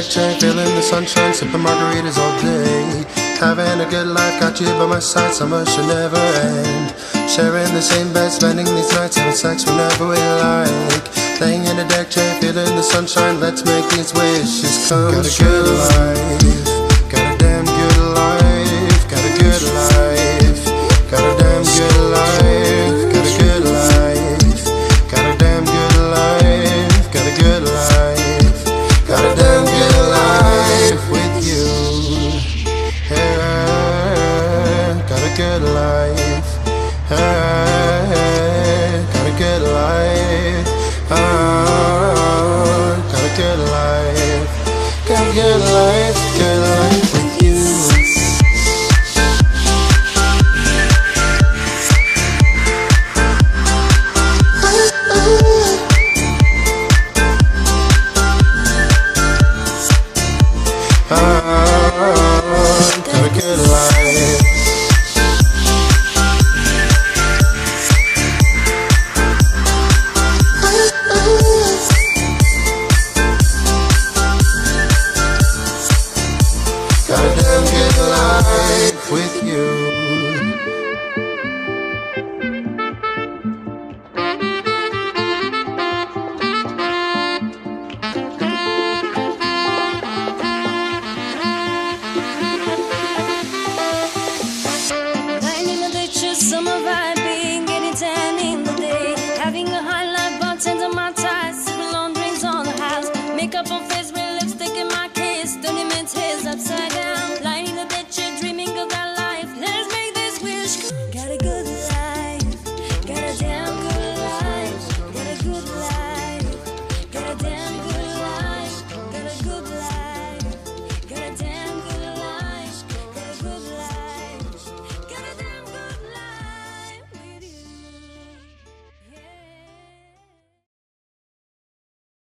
deck chair, feeling the sunshine, sipping margaritas all day. Having a good life, got you by my side, summer should never end. Sharing the same bed, spending these nights, having sex whenever we like. Laying in a deck chair, feeling the sunshine, let's make these wishes come true. Got a good life, got a damn good life, got a good life, got a damn good life, got a good life, got a damn good life, got a good life, got a damn good life with you. Yeah, got a good life.